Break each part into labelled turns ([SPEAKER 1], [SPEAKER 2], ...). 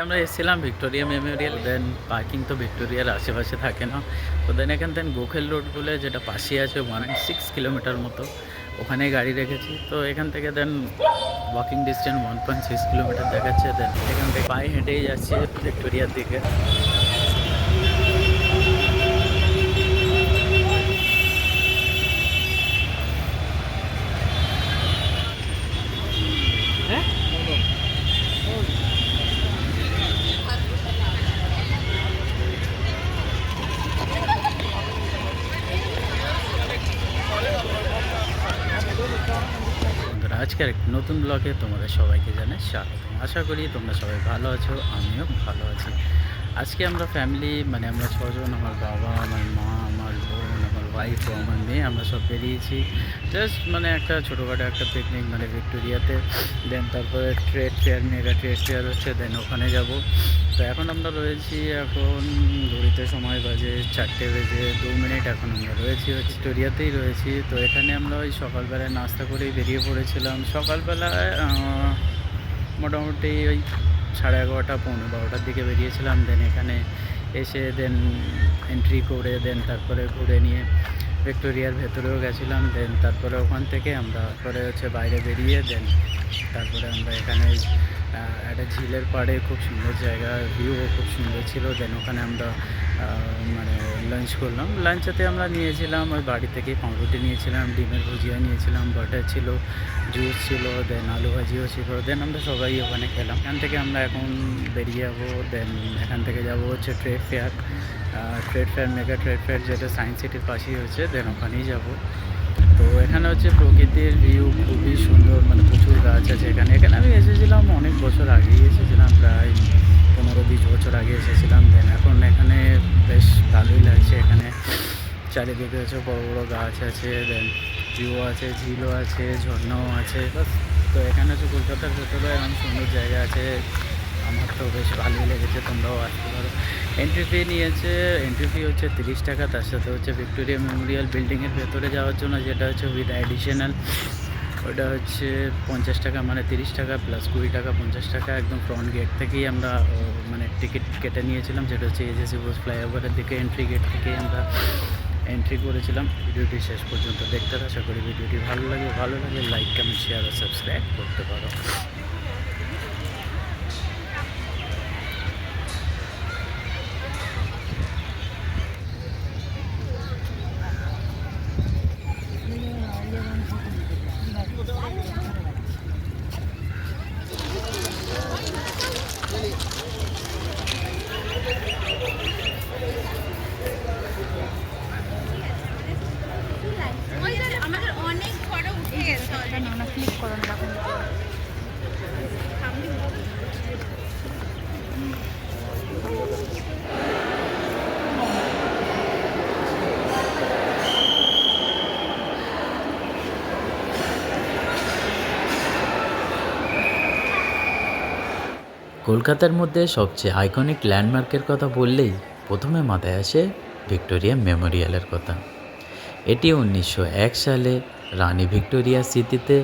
[SPEAKER 1] আমরা এসেছিলাম Victoria Memorial, দেন parking তো ভিক্টোরিয়ার আশেপাশে থাকে না, তো দেন এখান থেকে গোখেল রোড বলে যেটা পাশে আছে 1.6 কিলোমিটার মতো, ওখানে গাড়ি রেখেছি। তো এখান থেকে দেন ওয়াকিং ডিস্টেন্স 1.6 কিলোমিটার দেখাচ্ছে। দেন এখান থেকে পায়ে হেঁটেই যাচ্ছে ভিক্টোরিয়ার দিকে। বন্ধুরা, আজকের একটি নতুন ব্লগে তোমাদের সবাইকে জানাই স্বাগত। আশা করি তোমরা সবাই ভালো আছো, আমিও ভালো আছি। আজকে আমরা ফ্যামিলি, মানে আমরা ছজন, আমার বাবা, আমার মা, আমার বোন, আমার ওয়াইফ ও আমার মেয়ে, আমরা সব বেরিয়েছি জাস্ট মানে একটা ছোটোখাটো একটা পিকনিক, মানে ভিক্টোরিয়াতে। দেন তারপরে trade fair, mega trade fair হচ্ছে, দেন ওখানে যাব। তো এখন আমরা রয়েছি, এখন ঘড়িতে সময় বাজে 4:02। এখন আমরা রয়েছি ভিক্টোরিয়াতেই রয়েছি। তো এখানে আমরা ওই সকালবেলায় নাস্তা করেই বেরিয়ে পড়েছিলাম। সকালবেলায় মোটামুটি ওই 11:30 11:45 দিকে বেরিয়েছিলাম। দেন এখানে এসে দেন এন্ট্রি করে দেন তারপরে ঘুরে নিয়ে ভিক্টোরিয়ার ভেতরেও গেছিলাম। দেন তারপরে ওখান থেকে আমরা পরে হচ্ছে বাইরে বেরিয়ে দেন তারপরে আমরা এখানে একটা ঝিলের পাড়ে, খুব সুন্দর জায়গা, ভিউও খুব সুন্দর ছিল। দেন ওখানে আমরা মানে লাঞ্চ করলাম। লাঞ্চেতে আমরা নিয়েছিলাম ওই বাড়ি থেকে পাউরুটি নিয়েছিলাম, ডিমের ভুজিয়া নিয়েছিলাম, বাটার ছিল, জুস ছিল, দেন আলু ভাজিও ছিল। দেন আমরা সবাই ওখানে খেলাম। এখান থেকে আমরা এখন বেরিয়ে যাবো। দেন এখান থেকে যাব হচ্ছে trade fair, mega trade fair, যেটা সায়েন্স সিটির পাশেই হচ্ছে। দেন ওখানেই যাব। তো এখানে হচ্ছে প্রকৃতির ভিউ খুবই সুন্দর, মানে প্রচুর গাছ আছে এখানে। এখানে আমি এসেছিলাম অনেক বছর আগেই এসেছিলাম, প্রায় 15-20 বছর আগে এসেছিলাম। দেন এখন এখানে বেশ ভালোই লাগছে। এখানে চারিদিকে হচ্ছে বড় বড় গাছ আছে, দেন ভিউ আছে, ঝিলও আছে, ঝর্ণাও আছে। বাস, তো এখানে হচ্ছে কলকাতার ভেতরে এমন সুন্দর জায়গা আছে, আমার তো বেশ ভালোই লেগেছে। তোমরাও আসতে পারো। এন্ট্রি ফি নিয়েছে, এন্ট্রি ফি হচ্ছে 30 টাকা। তার সাথে হচ্ছে ভিক্টোরিয়া মেমোরিয়াল বিল্ডিংয়ের ভেতরে যাওয়ার জন্য, যেটা হচ্ছে উইথ অ্যাডিশনাল, ওটা হচ্ছে 50 টাকা, মানে 30 টাকা প্লাস 20 টাকা, 50 টাকা। একদম ফ্রন্ট গেট থেকেই আমরা মানে টিকিট কেটে নিয়েছিলাম, যেটা হচ্ছে এজেসি বোস ফ্লাইওভারের দিকে এন্ট্রি গেট থেকেই আমরা এন্ট্রি করেছিলাম। ভিডিওটি শেষ পর্যন্ত দেখতে, আশা করি ভিডিওটি ভালো লাগে লাইক, কমেন্ট, শেয়ার ও সাবস্ক্রাইব করতে পারো।
[SPEAKER 2] আমাদের অনেক ফটো উঠে গেছে অলরেডি।
[SPEAKER 3] না ক্লিক করো না এখন।
[SPEAKER 1] কলকাতার মধ্যে সবচেয়ে আইকনিক ল্যান্ডমার্কের কথা বললেই প্রথমে মাথায় আসে ভিক্টোরিয়া মেমোরিয়ালের কথা। এটি 1901 সালে রানী ভিক্টোরিয়ার স্মৃতিতে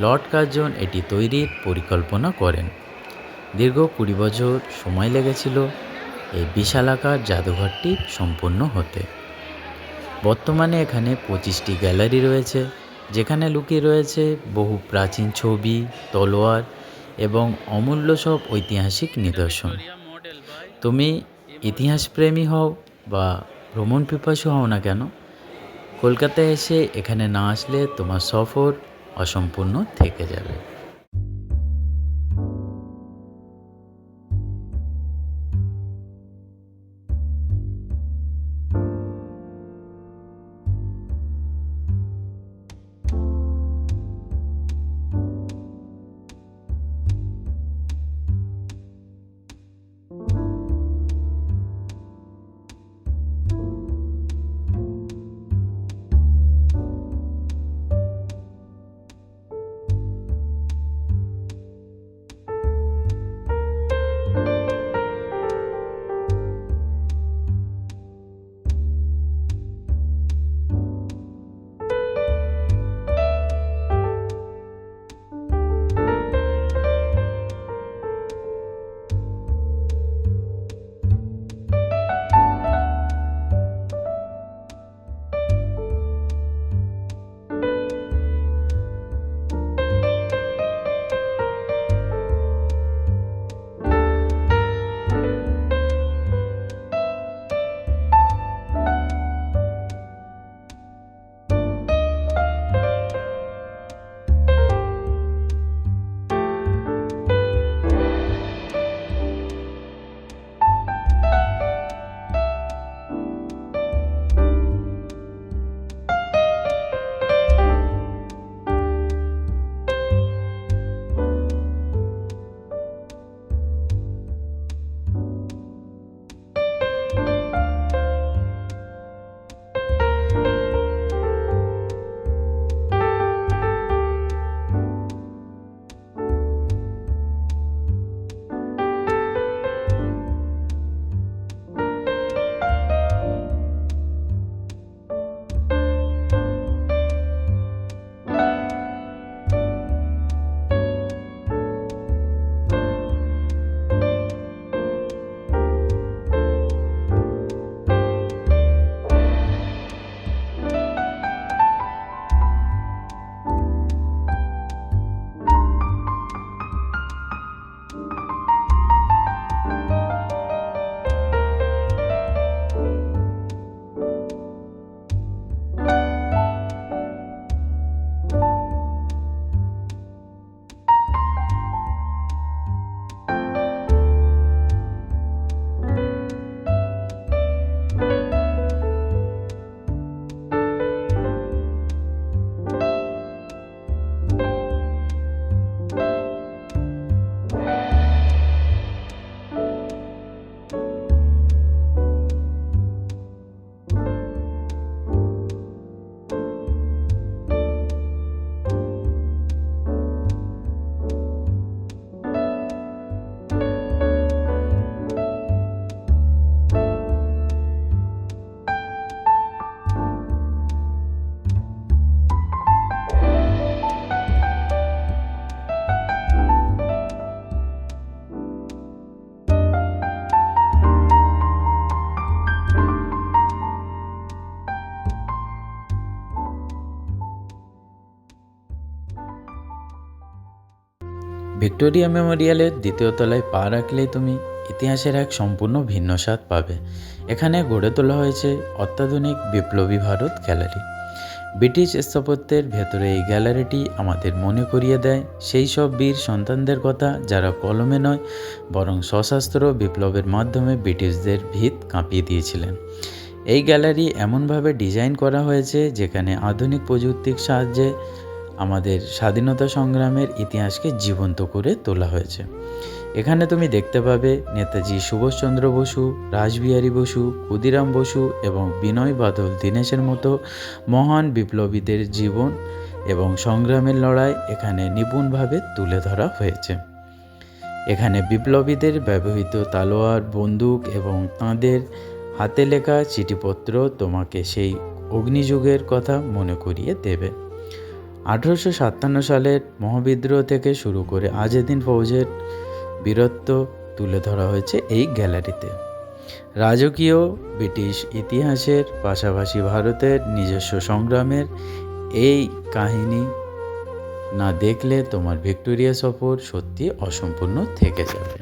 [SPEAKER 1] লর্ড কার্জন এটি তৈরির পরিকল্পনা করেন। দীর্ঘ 20 বছর সময় লেগেছিল এই বিশালাকার জাদুঘরটি সম্পূর্ণ হতে। বর্তমানে এখানে 25টি গ্যালারি রয়েছে, যেখানে লুকিয়ে রয়েছে বহু প্রাচীন ছবি, তলোয়ার এবং অমূল্য সব ঐতিহাসিক নিদর্শন। তুমি ইতিহাসপ্রেমী হও বা ভ্রমণ পিপাসু হও না কেন, কলকাতায় এসে এখানে না আসলে তোমার সফর অসম্পূর্ণ থেকে যাবে। ভিক্টোরিয়া মেমোরিয়ালের দ্বিতীয় তলায় পা রাখলেই তুমি ইতিহাসের এক সম্পূর্ণ ভিন্ন স্বাদ পাবে। এখানে গড়ে তোলা হয়েছে অত্যাধুনিক বিপ্লবী ভারত গ্যালারি। ব্রিটিশ স্থাপত্যের ভেতরে এই গ্যালারিটি আমাদের মনে করিয়ে দেয় সেই সব বীর সন্তানদের কথা যারা কলমে নয় বরং সশস্ত্র বিপ্লবের মাধ্যমে ব্রিটিশদের ভিত কাঁপিয়ে দিয়েছিলেন। এই গ্যালারি এমনভাবে ডিজাইন করা হয়েছে যেখানে আধুনিক প্রযুক্তির সাহায্যে আমাদের স্বাধীনতা সংগ্রামের ইতিহাসকে জীবন্ত করে তোলা হয়েছে। এখানে তুমি দেখতে পাবে নেতাজি সুভাষচন্দ্র বসু, রাসবিহারী বসু, ক্ষুদিরাম বসু এবং বিনয় বাদল দীনেশের মতো মহান বিপ্লবীদের জীবন এবং সংগ্রামের লড়াই এখানে নিপুণভাবে তুলে ধরা হয়েছে। এখানে বিপ্লবীদের ব্যবহৃত তালোয়ার, বন্দুক এবং তাঁদের হাতে লেখা চিঠিপত্র তোমাকে সেই অগ্নিযুগের কথা মনে করিয়ে দেবে। 1857 সালের মহাবিদ্রোহ থেকে শুরু করে আজাদিন ফৌজের বীরত্ব তুলে ধরা হয়েছে এই গ্যালারিতে। রাজকীয় ব্রিটিশ ইতিহাসের পাশাপাশি ভারতের নিজস্ব সংগ্রামের এই কাহিনী না দেখলে তোমার ভিক্টোরিয়া সফর সত্যি অসম্পূর্ণ থেকে যাবে।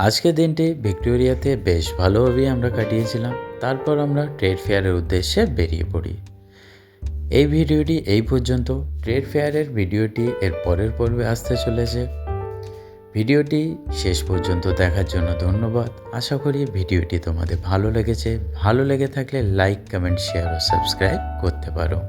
[SPEAKER 1] আজকের দিনটি ভিক্টোরিয়াতে বেশ ভালোভাবেই আমরা কাটিয়েছিলাম। তারপর আমরা ট্রেড ফেয়ারের উদ্দেশ্যে বেরিয়ে পড়ি। এই ভিডিওটি এই পর্যন্ত। ট্রেড ফেয়ারের ভিডিওটি এর পরের পর্বে আসতে চলেছে। ভিডিওটি শেষ পর্যন্ত দেখার জন্য ধন্যবাদ। আশা করি ভিডিওটি তোমাদের ভালো লেগেছে। ভালো লেগে থাকলে লাইক, কমেন্ট, শেয়ার ও সাবস্ক্রাইব করতে পারো।